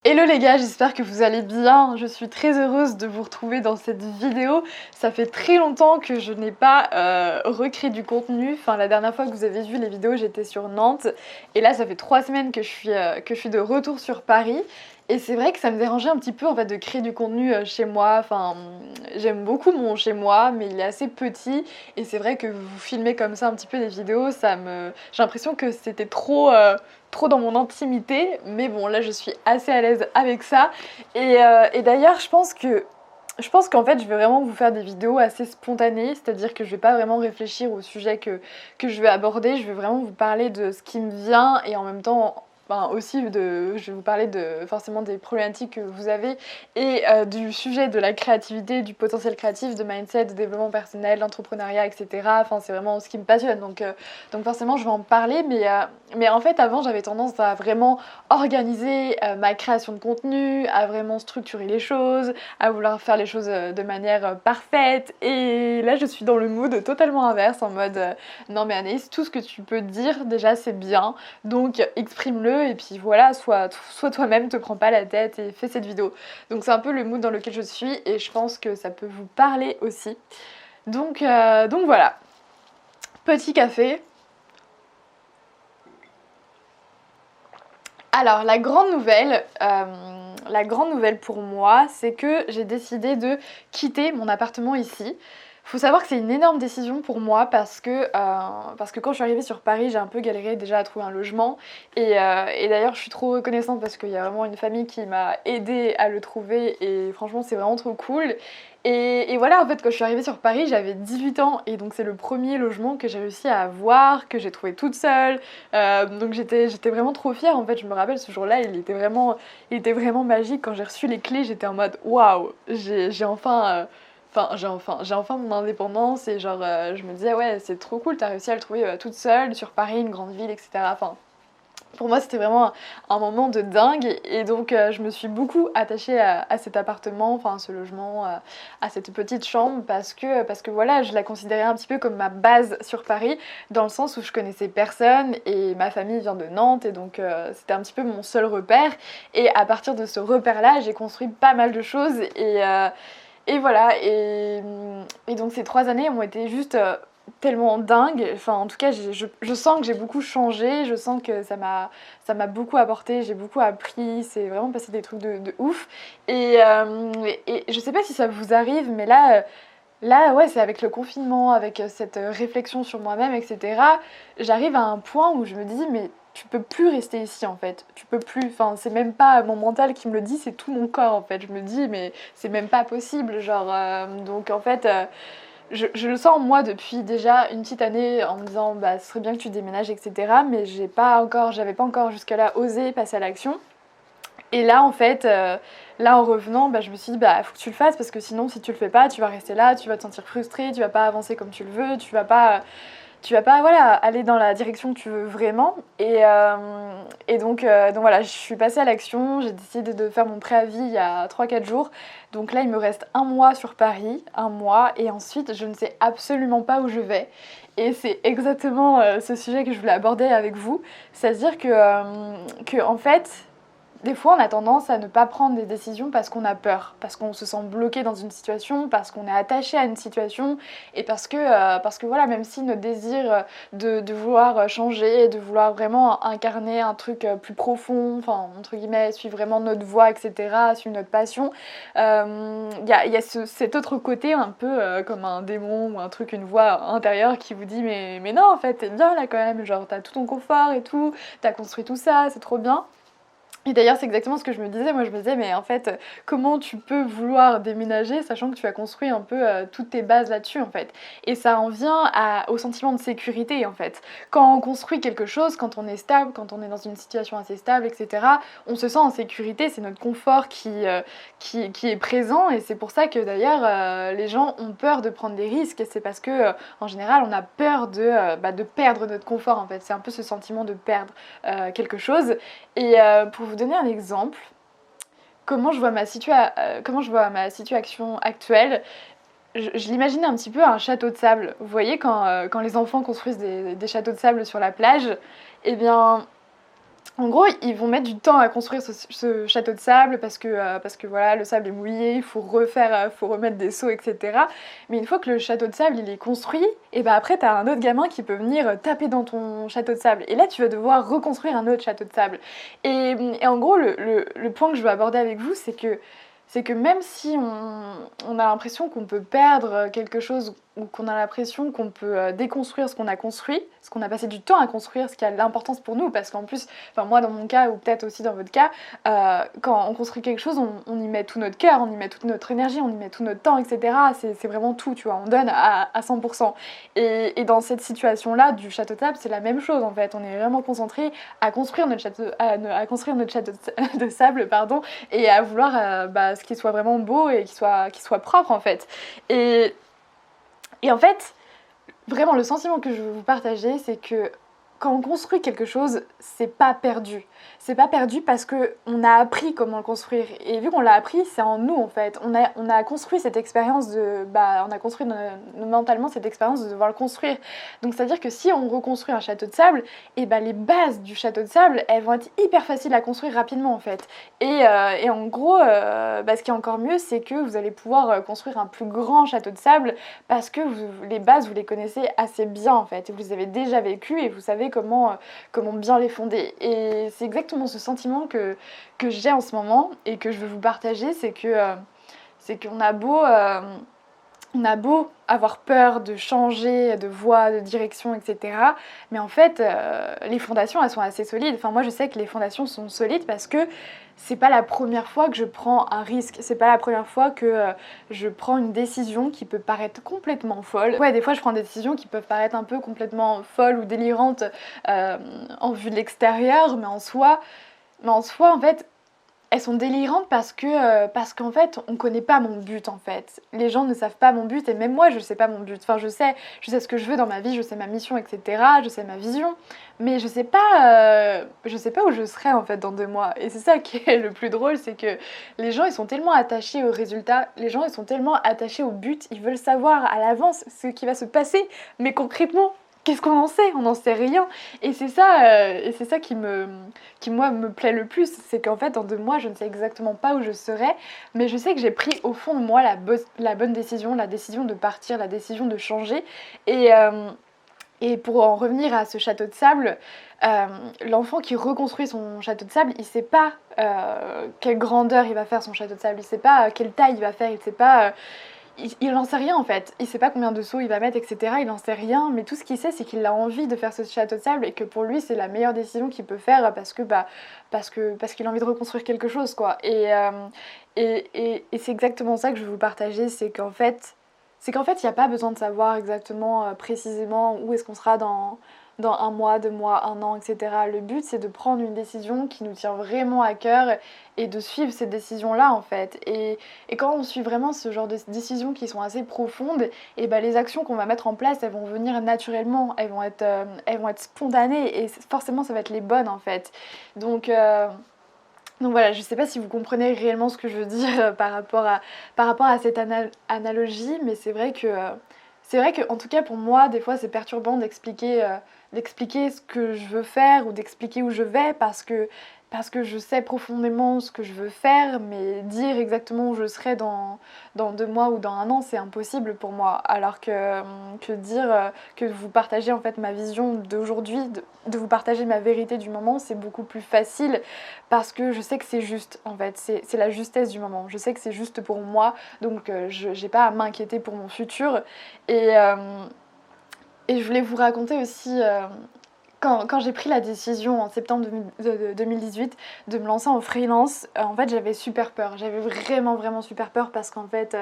Hello les gars, j'espère que vous allez bien. Je suis très heureuse de vous retrouver dans cette vidéo. Ça fait très longtemps que je n'ai pas recréé du contenu. Enfin, la dernière fois que vous avez vu les vidéos, j'étais sur Nantes. Et là, ça fait 3 semaines que je suis de retour sur Paris. Et c'est vrai que ça me dérangeait un petit peu en fait de créer du contenu chez moi. Enfin, j'aime beaucoup mon chez moi, mais il est assez petit. Et c'est vrai que vous filmez comme ça un petit peu des vidéos, j'ai l'impression que c'était trop dans mon intimité, mais bon là je suis assez à l'aise avec ça. Et d'ailleurs je pense qu'en fait je vais vraiment vous faire des vidéos assez spontanées, c'est-à-dire que je vais pas vraiment réfléchir au sujet que je vais aborder, je vais vraiment vous parler de ce qui me vient et en même temps aussi je vais vous parler de forcément des problématiques que vous avez et du sujet de la créativité, du potentiel créatif, de mindset, de développement personnel, d'entrepreneuriat, etc. Enfin c'est vraiment ce qui me passionne, donc forcément je vais en parler, mais en fait avant j'avais tendance à vraiment organiser ma création de contenu, à vraiment structurer les choses, à vouloir faire les choses de manière parfaite. Et là je suis dans le mood totalement inverse, en mode non mais Anaïs, tout ce que tu peux dire déjà c'est bien, donc exprime-le et puis voilà, sois toi-même, te prends pas la tête et fais cette vidéo. Donc c'est un peu le mood dans lequel je suis et je pense que ça peut vous parler aussi. Donc voilà, petit café. Alors, la grande nouvelle pour moi, c'est que j'ai décidé de quitter mon appartement ici. Faut savoir que c'est une énorme décision pour moi parce que quand je suis arrivée sur Paris, j'ai un peu galéré déjà à trouver un logement. Et d'ailleurs, je suis trop reconnaissante parce qu'il y a vraiment une famille qui m'a aidée à le trouver et franchement, c'est vraiment trop cool. Et voilà, en fait, quand je suis arrivée sur Paris, j'avais 18 ans et donc c'est le premier logement que j'ai réussi à avoir, que j'ai trouvé toute seule. Donc j'étais vraiment trop fière. En fait, je me rappelle ce jour-là, il était vraiment magique. Quand j'ai reçu les clés, j'étais en mode waouh, j'ai enfin mon indépendance et genre je me disais ouais c'est trop cool, t'as réussi à le trouver toute seule sur Paris, une grande ville, etc. Enfin, pour moi c'était vraiment un moment de dingue et donc je me suis beaucoup attachée à cet appartement, enfin à ce logement, à cette petite chambre parce que voilà je la considérais un petit peu comme ma base sur Paris dans le sens où je connaissais personne et ma famille vient de Nantes et donc c'était un petit peu mon seul repère et à partir de ce repère là j'ai construit pas mal de choses et voilà, et donc ces 3 années ont été juste tellement dingues. Enfin, en tout cas, je sens que j'ai beaucoup changé, je sens que ça m'a beaucoup apporté, j'ai beaucoup appris, c'est vraiment passé des trucs de ouf. Et je sais pas si ça vous arrive, mais là ouais, c'est avec le confinement, avec cette réflexion sur moi-même, etc. J'arrive à un point où je me dis, mais tu peux plus rester ici en fait. Tu peux plus. Enfin, c'est même pas mon mental qui me le dit, c'est tout mon corps en fait. Je me dis, mais c'est même pas possible. Genre, donc en fait, je le sens en moi depuis déjà une petite année en me disant, bah, ce serait bien que tu déménages, etc. Mais j'avais pas encore jusque-là osé passer à l'action. Et là, en fait, là en revenant, bah, je me suis dit, bah, faut que tu le fasses parce que sinon, si tu le fais pas, tu vas rester là, tu vas te sentir frustré, tu vas pas avancer comme tu le veux, tu vas pas voilà, aller dans la direction que tu veux vraiment. Donc voilà, je suis passée à l'action, j'ai décidé de faire mon préavis il y a 3 4 jours. Donc là, il me reste un mois sur Paris, un mois, et ensuite, je ne sais absolument pas où je vais. Et c'est exactement ce sujet que je voulais aborder avec vous. C'est-à-dire que en fait, des fois, on a tendance à ne pas prendre des décisions parce qu'on a peur, parce qu'on se sent bloqué dans une situation, parce qu'on est attaché à une situation, et parce que voilà, même si notre désir de vouloir changer, de vouloir vraiment incarner un truc plus profond, enfin, entre guillemets, suivre vraiment notre voie, etc., suivre notre passion, y a cet autre côté, un peu comme un démon ou un truc, une voix intérieure qui vous dit mais non, en fait, t'es bien là quand même, genre, t'as tout ton confort et tout, t'as construit tout ça, c'est trop bien. Et d'ailleurs, c'est exactement ce que je me disais. Moi, je me disais, mais en fait, comment tu peux vouloir déménager sachant que tu as construit un peu toutes tes bases là-dessus, en fait. Et ça en vient au sentiment de sécurité, en fait. Quand on construit quelque chose, quand on est stable, quand on est dans une situation assez stable, etc., on se sent en sécurité. C'est notre confort qui est présent. Et c'est pour ça que d'ailleurs, les gens ont peur de prendre des risques. Et c'est parce que, en général, on a peur de perdre notre confort, en fait. C'est un peu ce sentiment de perdre quelque chose. Et pour vous donner un exemple, comment je vois ma situation actuelle, je l'imagine un petit peu un château de sable. Vous voyez, quand les enfants construisent des châteaux de sable sur la plage, eh bien, En gros, ils vont mettre du temps à construire ce château de sable parce que voilà, le sable est mouillé, il faut refaire, faut remettre des seaux, etc. Mais une fois que le château de sable il est construit, et ben après t'as un autre gamin qui peut venir taper dans ton château de sable. Et là, tu vas devoir reconstruire un autre château de sable. Et en gros, le point que je veux aborder avec vous, c'est que même si on a l'impression qu'on peut perdre quelque chose ou qu'on a l'impression qu'on peut déconstruire ce qu'on a construit, ce qu'on a passé du temps à construire, ce qui a de l'importance pour nous, parce qu'en plus, enfin moi dans mon cas, ou peut-être aussi dans votre cas, quand on construit quelque chose, on y met tout notre cœur, on y met toute notre énergie, on y met tout notre temps, etc. C'est vraiment tout, tu vois, on donne à 100%. Et dans cette situation-là, du château de sable, c'est la même chose en fait, on est vraiment concentré à construire notre château, à construire notre château de sable, pardon, et à vouloir ce qui soit vraiment beau et qui soit propre en fait. Et en fait, vraiment le sentiment que je veux vous partager, c'est que quand on construit quelque chose, c'est pas perdu. C'est pas perdu parce que on a appris comment le construire. Et vu qu'on l'a appris, c'est en nous en fait. On a construit cette expérience de... on a construit mentalement cette expérience de devoir le construire. Donc c'est-à-dire que si on reconstruit un château de sable, et les bases du château de sable, elles vont être hyper faciles à construire rapidement en fait. Et en gros, ce qui est encore mieux, c'est que vous allez pouvoir construire un plus grand château de sable parce que les bases, vous les connaissez assez bien en fait. Et vous les avez déjà vécues et vous savez comment bien les fonder. Et c'est exactement ce sentiment que j'ai en ce moment et que je veux vous partager, c'est qu'on a beau... on a beau avoir peur de changer de voie, de direction, etc. Mais en fait, les fondations, elles sont assez solides. Enfin, moi, je sais que les fondations sont solides parce que c'est pas la première fois que je prends un risque. C'est pas la première fois que je prends une décision qui peut paraître complètement folle. Ouais, des fois, je prends des décisions qui peuvent paraître un peu complètement folles ou délirantes en vue de l'extérieur, mais en soi, en fait, elles sont délirantes parce qu'en fait, on connaît pas mon but en fait. Les gens ne savent pas mon but et même moi, je sais pas mon but. Enfin, je sais ce que je veux dans ma vie, je sais ma mission, etc. Je sais ma vision, mais je sais pas où je serai en fait dans 2 mois. Et c'est ça qui est le plus drôle, c'est que les gens, ils sont tellement attachés aux résultats, les gens, ils sont tellement attachés au but, ils veulent savoir à l'avance ce qui va se passer, mais concrètement, qu'est-ce qu'on en sait? On n'en sait rien. Et c'est ça qui moi me plaît le plus, c'est qu'en fait dans 2 mois je ne sais exactement pas où je serai, mais je sais que j'ai pris au fond de moi la bonne décision, la décision de partir, la décision de changer. Et pour en revenir à ce château de sable, l'enfant qui reconstruit son château de sable, il sait pas quelle grandeur il va faire son château de sable, il sait pas quelle taille il va faire, il sait pas... il n'en sait rien en fait, il sait pas combien de seaux il va mettre, etc. Il n'en sait rien, mais tout ce qu'il sait, c'est qu'il a envie de faire ce château de sable et que pour lui, c'est la meilleure décision qu'il peut faire parce qu'il a envie de reconstruire quelque chose, quoi. Et c'est exactement ça que je veux vous partager, il n'y a pas besoin de savoir exactement, précisément où est-ce qu'on sera dans 1 mois, 2 mois, 1 an, etc. Le but, c'est de prendre une décision qui nous tient vraiment à cœur et de suivre cette décision-là, en fait. Et quand on suit vraiment ce genre de décisions qui sont assez profondes, et les actions qu'on va mettre en place, elles vont venir naturellement, elles vont être spontanées et forcément, ça va être les bonnes, en fait. Donc voilà, je sais pas si vous comprenez réellement ce que je veux dire par rapport à cette analogie, mais c'est vrai que en tout cas pour moi, des fois c'est perturbant d'expliquer ce que je veux faire ou d'expliquer où je vais parce que je sais profondément ce que je veux faire, mais dire exactement où je serai dans 2 mois ou dans 1 an, c'est impossible pour moi. Alors que dire que vous partagez en fait ma vision d'aujourd'hui, de vous partager ma vérité du moment, c'est beaucoup plus facile parce que je sais que c'est juste en fait, c'est la justesse du moment. Je sais que c'est juste pour moi, donc je n'ai pas à m'inquiéter pour mon futur. Et, euh, et je voulais vous raconter aussi... quand j'ai pris la décision en septembre 2018 de me lancer en freelance, en fait j'avais super peur. J'avais vraiment vraiment super peur parce qu'en fait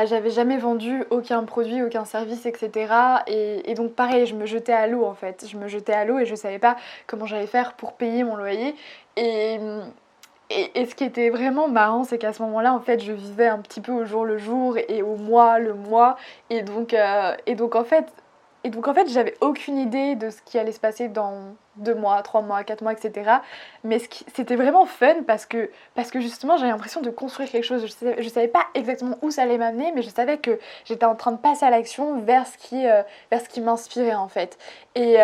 j'avais jamais vendu aucun produit, aucun service, etc. Et donc pareil, je me jetais à l'eau en fait. Je me jetais à l'eau et je savais pas comment j'allais faire pour payer mon loyer. Et, et ce qui était vraiment marrant, c'est qu'à ce moment-là, en fait, je vivais un petit peu au jour le jour et au mois le mois. Et donc en fait, Et donc en fait j'avais aucune idée de ce qui allait se passer dans 2 mois, 3 mois, 4 mois, etc. Mais c'était vraiment fun parce que justement j'avais l'impression de construire quelque chose. Je savais pas exactement où ça allait m'amener, mais je savais que j'étais en train de passer à l'action vers ce qui m'inspirait en fait. Et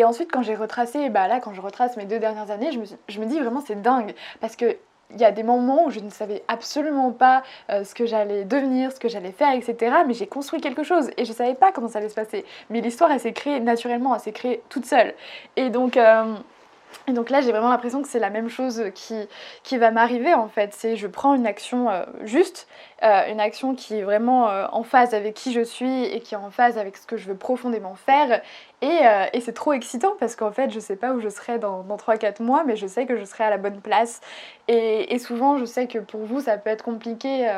ensuite quand j'ai retracé, bah là quand je retrace mes 2 dernières années, je me dis vraiment c'est dingue parce que il y a des moments où je ne savais absolument pas ce que j'allais devenir, ce que j'allais faire, etc. Mais j'ai construit quelque chose et je ne savais pas comment ça allait se passer. Mais l'histoire, elle s'est créée naturellement, elle s'est créée toute seule. Et donc, là, j'ai vraiment l'impression que c'est la même chose qui va m'arriver en fait. C'est je prends une action juste, une action qui est vraiment en phase avec qui je suis et qui est en phase avec ce que je veux profondément faire. Et c'est trop excitant parce qu'en fait, je sais pas où je serai dans 3-4 mois, mais je sais que je serai à la bonne place. Et souvent, je sais que pour vous, ça peut être compliqué.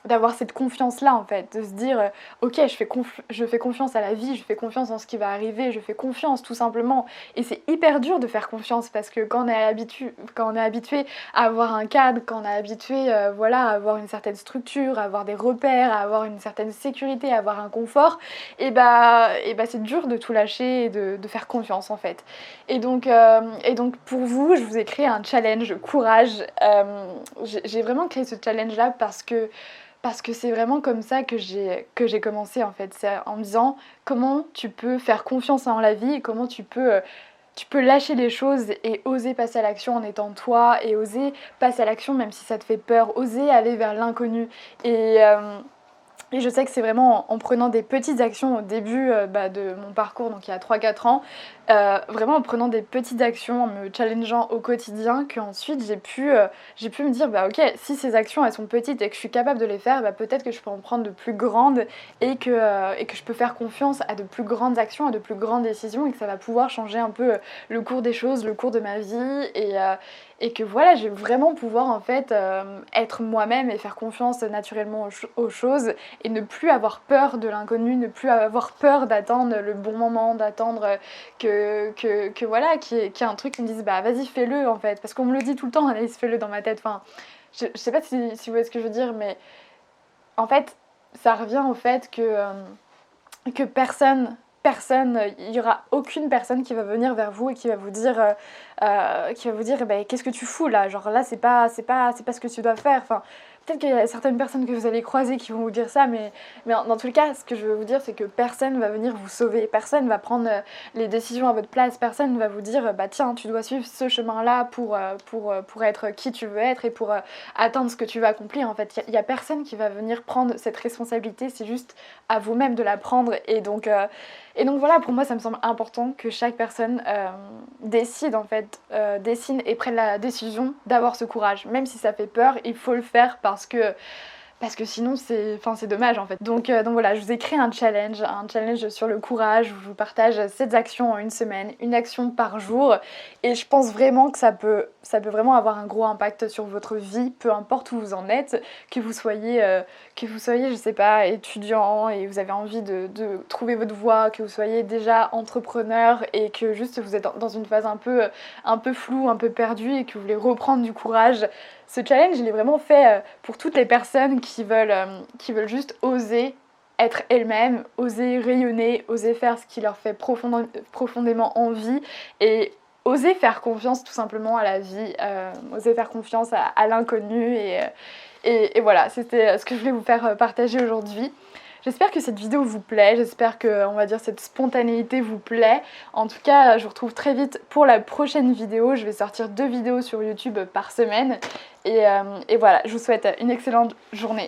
D'avoir cette confiance-là en fait, de se dire ok je fais confiance à la vie, je fais confiance en ce qui va arriver, je fais confiance tout simplement. Et c'est hyper dur de faire confiance parce que quand on est habitué à avoir un cadre, quand on est habitué voilà, à avoir une certaine structure, à avoir des repères, à avoir une certaine sécurité, à avoir un confort, et c'est dur de tout lâcher et de faire confiance en fait. Et donc pour vous, je vous ai créé un challenge courage. J'ai vraiment créé ce challenge-là parce que c'est vraiment comme ça que j'ai commencé en fait. C'est en me disant comment tu peux faire confiance en la vie et comment tu peux lâcher les choses et oser passer à l'action en étant toi et oser passer à l'action même si ça te fait peur, oser aller vers l'inconnu. Et je sais que c'est vraiment en prenant des petites actions au début de mon parcours, donc il y a 3-4 ans, vraiment en prenant des petites actions, en me challengeant au quotidien, qu'ensuite j'ai pu me dire bah ok, si ces actions elles sont petites et que je suis capable de les faire, bah, peut-être que je peux en prendre de plus grandes et que je peux faire confiance à de plus grandes actions, à de plus grandes décisions et que ça va pouvoir changer un peu le cours des choses, le cours de ma vie et que voilà, je vais vraiment pouvoir en fait être moi-même et faire confiance naturellement aux choses et ne plus avoir peur de l'inconnu, ne plus avoir peur d'attendre le bon moment, d'attendre que voilà, qu'il y ait un truc qui me dise bah vas-y fais-le en fait, parce qu'on me le dit tout le temps, Anaïs fais-le dans ma tête, enfin je sais pas si vous voyez ce que je veux dire, mais en fait ça revient au fait que personne, il n'y aura aucune personne qui va venir vers vous et qui va vous dire bah, qu'est-ce que tu fous là, genre là c'est pas ce que tu dois faire, enfin peut-être qu'il y a certaines personnes que vous allez croiser qui vont vous dire ça, mais dans tous les cas, ce que je veux vous dire, c'est que personne va venir vous sauver, personne va prendre les décisions à votre place, personne ne va vous dire bah tiens, tu dois suivre ce chemin-là pour être qui tu veux être et pour atteindre ce que tu veux accomplir. En fait, il y a personne qui va venir prendre cette responsabilité, c'est juste à vous-même de la prendre. Et donc voilà, pour moi, ça me semble important que chaque personne décide en fait, décide et prenne la décision d'avoir ce courage. Même si ça fait peur, il faut le faire parce que sinon c'est dommage en fait. Donc voilà, je vous ai créé un challenge sur le courage où je vous partage 7 actions en une semaine, une action par jour, et je pense vraiment que ça peut vraiment avoir un gros impact sur votre vie, peu importe où vous en êtes, que vous soyez je sais pas, étudiant et vous avez envie de trouver votre voie, que vous soyez déjà entrepreneur et que juste vous êtes dans une phase un peu floue, un peu perdue et que vous voulez reprendre du courage. Ce challenge, il est vraiment fait pour toutes les personnes qui veulent juste oser être elles-mêmes, oser rayonner, oser faire ce qui leur fait profondément envie et oser faire confiance tout simplement à la vie, oser faire confiance à l'inconnu et voilà, c'était ce que je voulais vous faire partager aujourd'hui. J'espère que cette vidéo vous plaît, j'espère que, on va dire, cette spontanéité vous plaît. En tout cas, je vous retrouve très vite pour la prochaine vidéo. Je vais sortir 2 vidéos sur YouTube par semaine. Et voilà, je vous souhaite une excellente journée.